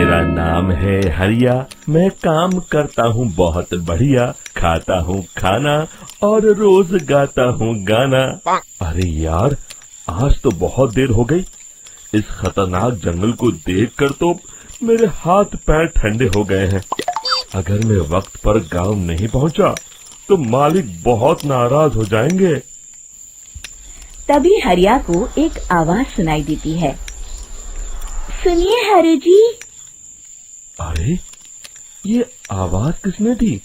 मेरा नाम है हरिया, मैं काम करता हूँ बहुत बढ़िया, खाता हूँ खाना और रोज गाता हूँ गाना। अरे यार, आज तो बहुत देर हो गई। इस खतरनाक जंगल को देखकर तो मेरे हाथ पैर ठंडे हो गए हैं। अगर मैं वक्त पर गांव नहीं पहुंचा तो मालिक बहुत नाराज हो जाएंगे। तभी हरिया को एक आवाज सुनाई देती है। सुनिए हरु जी। अरे, ये आवाज किसने दी?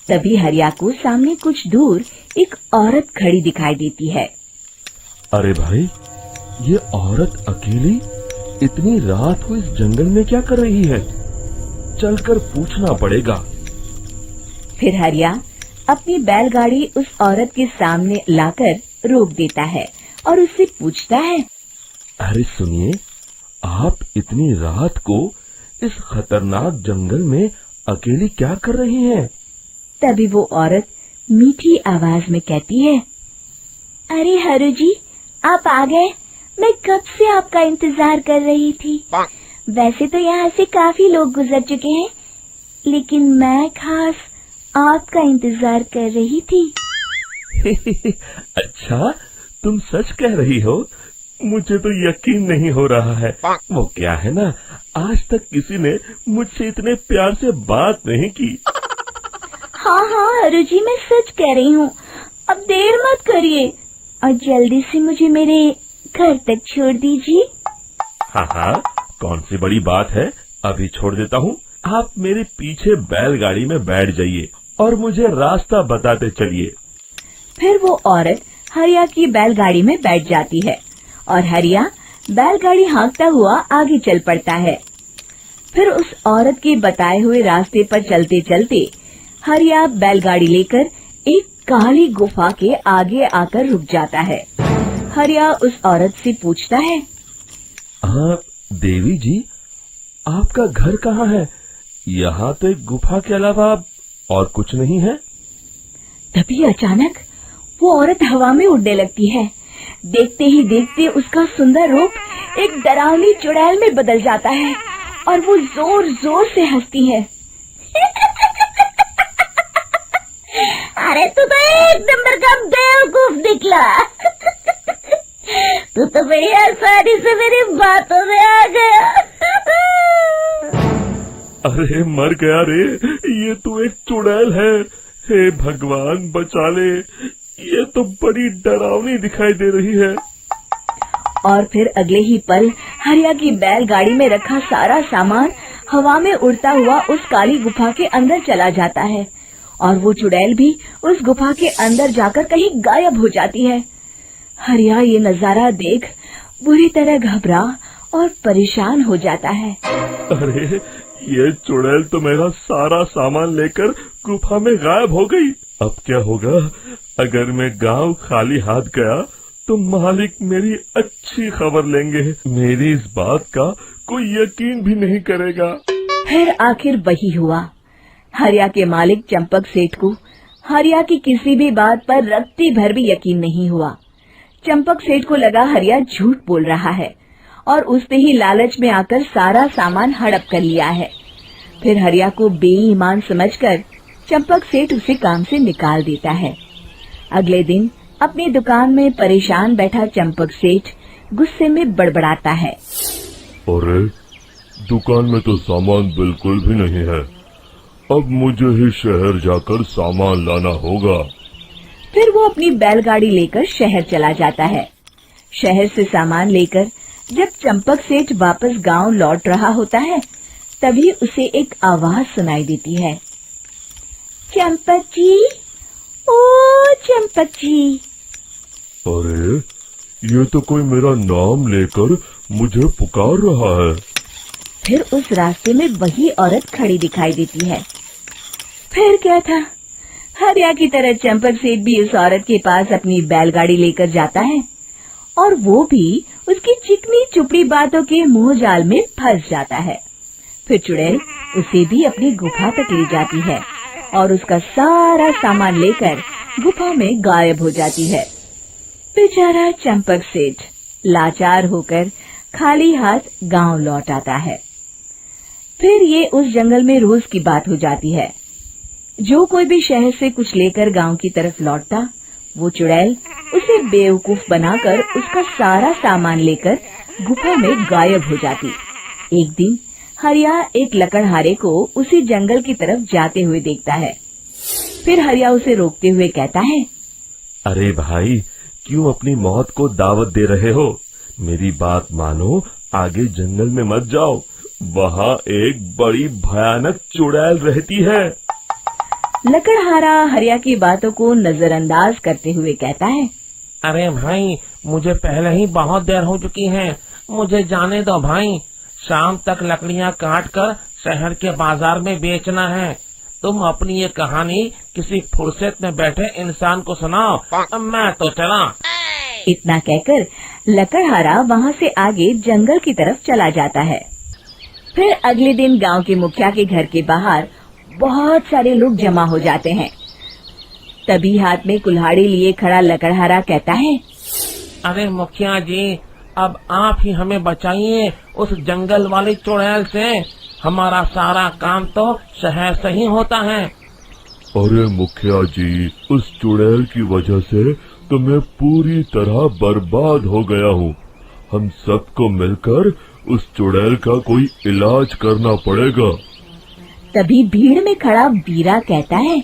तभी हरिया को सामने कुछ दूर एक औरत खड़ी दिखाई देती है। अरे भाई, ये औरत अकेली इतनी रात को इस जंगल में क्या कर रही है? चलकर पूछना पड़ेगा। फिर हरिया अपनी बैलगाड़ी उस औरत के सामने लाकर रोक देता है और उससे पूछता है। अरे सुनिए, आप इतनी रात को इस खतरनाक जंगल में अकेली क्या कर रही हैं? तभी वो औरत मीठी आवाज में कहती है। अरे हरु जी, आप आ गए। मैं कब से आपका इंतजार कर रही थी। वैसे तो यहाँ से काफी लोग गुजर चुके हैं, लेकिन मैं खास आपका इंतजार कर रही थी। अच्छा, तुम सच कह रही हो? मुझे तो यकीन नहीं हो रहा है। वो क्या है ना, आज तक किसी ने मुझसे इतने प्यार से बात नहीं की। हाँ हाँ हरु जी, मैं सच कह रही हूँ। अब देर मत करिए और जल्दी से मुझे मेरे घर तक छोड़ दीजिए। हाँ हाँ, कौन सी बड़ी बात है, अभी छोड़ देता हूँ। आप मेरे पीछे बैलगाड़ी में बैठ जाइए और मुझे रास्ता बताते चलिए। फिर वो औरत हरिया की बैलगाड़ी में बैठ जाती है और हरिया बैलगाड़ी हाँकता हुआ आगे चल पड़ता है। फिर उस औरत के बताए हुए रास्ते पर चलते चलते हरिया बैलगाड़ी लेकर एक काली गुफा के आगे आकर रुक जाता है। हरिया उस औरत से पूछता है। देवी जी, आपका घर कहाँ है? यहाँ तो एक गुफा के अलावा और कुछ नहीं है। तभी अचानक वो औरत हवा में उड़ने लगती है। देखते ही देखते उसका सुंदर रूप एक डरावनी चुड़ैल में बदल जाता है और वो जोर जोर से हंसती है। अरे तू तो एक नंबर का बेवकूफ निकला। तू तो बड़ी आसानी से मेरी बातों में आ गया। अरे मर गया रे, ये तो एक चुड़ैल है। हे भगवान बचा ले, ये तो बड़ी डरावनी दिखाई दे रही है। और फिर अगले ही पल हरिया की बैलगाड़ी में रखा सारा सामान हवा में उड़ता हुआ उस काली गुफा के अंदर चला जाता है और वो चुड़ैल भी उस गुफा के अंदर जाकर कहीं गायब हो जाती है। हरिया ये नजारा देख बुरी तरह घबरा और परेशान हो जाता है। अरे, ये चुड़ैल तो मेरा सारा सामान लेकर गुफा में गायब हो गई। अब क्या होगा? अगर मैं गांव खाली हाथ गया तो मालिक मेरी अच्छी खबर लेंगे। मेरी इस बात का कोई यकीन भी नहीं करेगा। फिर आखिर वही हुआ। हरिया के मालिक चंपक सेठ को हरिया की किसी भी बात पर रत्ती भर भी यकीन नहीं हुआ। चंपक सेठ को लगा हरिया झूठ बोल रहा है और उसने ही लालच में आकर सारा सामान हड़प कर लिया है। फिर हरिया को बेईमान समझकर चंपक सेठ उसे काम से निकाल देता है। अगले दिन अपनी दुकान में परेशान बैठा चंपक सेठ गुस्से में बड़बड़ाता है। अरे, दुकान में तो सामान बिल्कुल भी नहीं है। अब मुझे ही शहर जाकर सामान लाना होगा। फिर वो अपनी बैलगाड़ी लेकर शहर चला जाता है। शहर से सामान लेकर जब चंपक सेठ वापस गांव लौट रहा होता है, तभी उसे एक आवाज सुनाई देती है। चंपक जी, ओ चंपक जी। अरे, ये तो कोई मेरा नाम लेकर मुझे पुकार रहा है। फिर उस रास्ते में वही औरत खड़ी दिखाई देती है। फिर क्या था, हरिया की तरह चंपक सेठ भी उस औरत के पास अपनी बैलगाड़ी लेकर जाता है और वो भी उसकी चिकनी चुपड़ी बातों के मुंह जाल में फंस जाता है। फिर चुड़ैल उसे भी अपनी गुफा तक ले जाती है और उसका सारा सामान लेकर गुफा में गायब हो जाती है। बेचारा चंपक सेठ लाचार होकर खाली हाथ गांव लौट आता है। फिर ये उस जंगल में रोज की बात हो जाती है। जो कोई भी शहर से कुछ लेकर गांव की तरफ लौटता, वो चुड़ैल उसे बेवकूफ बनाकर उसका सारा सामान लेकर गुफा में गायब हो जाती। एक दिन हरिया एक लकड़हारे को उसी जंगल की तरफ जाते हुए देखता है। फिर हरिया उसे रोकते हुए कहता है, अरे भाई, क्यों अपनी मौत को दावत दे रहे हो? मेरी बात मानो, आगे जंगल में मत जाओ, वहाँ एक बड़ी भयानक चुड़ैल रहती है। लकड़हारा हरिया की बातों को नजरअंदाज करते हुए कहता है, अरे भाई, मुझे पहले ही बहुत देर हो चुकी है, मुझे जाने दो भाई। शाम तक लकड़ियाँ काट कर शहर के बाजार में बेचना है। तुम अपनी ये कहानी किसी फुर्सत में बैठे इंसान को सुनाओ, मैं तो चला। इतना कहकर लकड़हारा वहाँ से आगे जंगल की तरफ चला जाता है। फिर अगले दिन गांव के मुखिया के घर के बाहर बहुत सारे लोग जमा हो जाते हैं। तभी हाथ में कुल्हाड़ी लिए खड़ा लकड़हारा कहता है, अरे मुखिया जी, अब आप ही हमें बचाइए उस जंगल वाली चुड़ैल से। हमारा सारा काम तो शहर से ही होता है। अरे मुखिया जी, उस चुड़ैल की वजह से तो मैं पूरी तरह बर्बाद हो गया हूँ। हम सबको मिलकर उस चुड़ैल का कोई इलाज करना पड़ेगा। तभी भीड़ में खड़ा वीरा कहता है,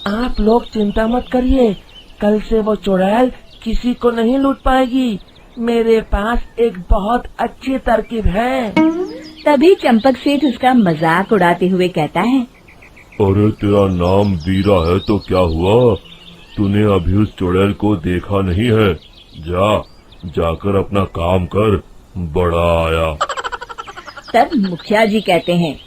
आप लोग चिंता मत करिए, कल से वो चुड़ैल किसी को नहीं लूट पाएगी। मेरे पास एक बहुत अच्छी तरकीब है। तभी चंपक सेठ उसका मजाक उड़ाते हुए कहता है, अरे तेरा नाम वीरा है तो क्या हुआ? तूने अभी उस चुड़ैल को देखा नहीं है? जाकर अपना काम कर, बड़ा आया। तब मुखिया जी कहते हैं,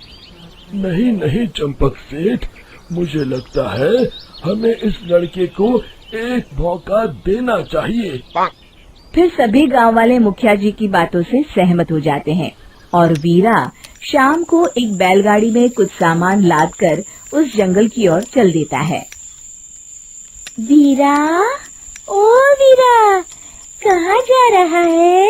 नहीं नहीं चंपक सेठ, मुझे लगता है हमें इस लड़के को एक मौका देना चाहिए। फिर सभी गांव वाले मुखिया जी की बातों से सहमत हो जाते हैं और वीरा शाम को एक बैलगाड़ी में कुछ सामान लादकर उस जंगल की ओर चल देता है। वीरा, ओ वीरा, कहाँ जा रहा है?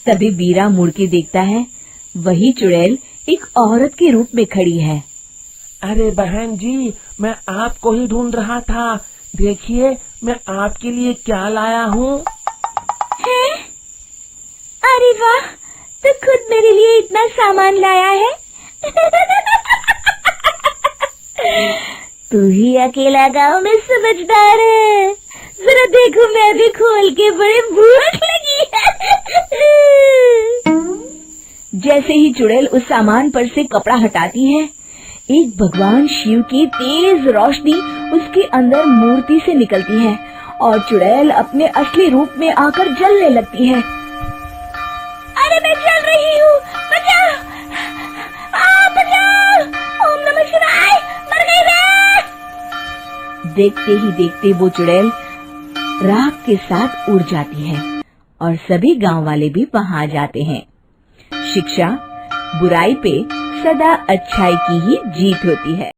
तभी वीरा मुड़ के देखता है, वही चुड़ैल एक औरत के रूप में खड़ी है। अरे बहन जी, मैं आपको ही ढूंढ रहा था। देखिए, मैं आपके लिए क्या लाया हूँ। अरे वाह, तो खुद मेरे लिए इतना सामान लाया है। तू ही अकेला गांव में समझदार है। जरा देखो, मैं भी खोल के, बड़े भूख लगी है। जैसे ही चुड़ैल उस सामान पर से कपड़ा हटाती है, एक भगवान शिव की तेज रोशनी उसके अंदर मूर्ति से निकलती है और चुड़ैल अपने असली रूप में आकर जलने लगती है। अरे मैं जल रही हूँ, बचाओ! बचाओ! ओम नमः शिवाय, मर गई मैं! देखते ही देखते वो चुड़ैल राख के साथ उड़ जाती है और सभी गांव वाले भी वहां आ जाते हैं। शिक्षा बुराई पे सदा अच्छाई की ही जीत होती है।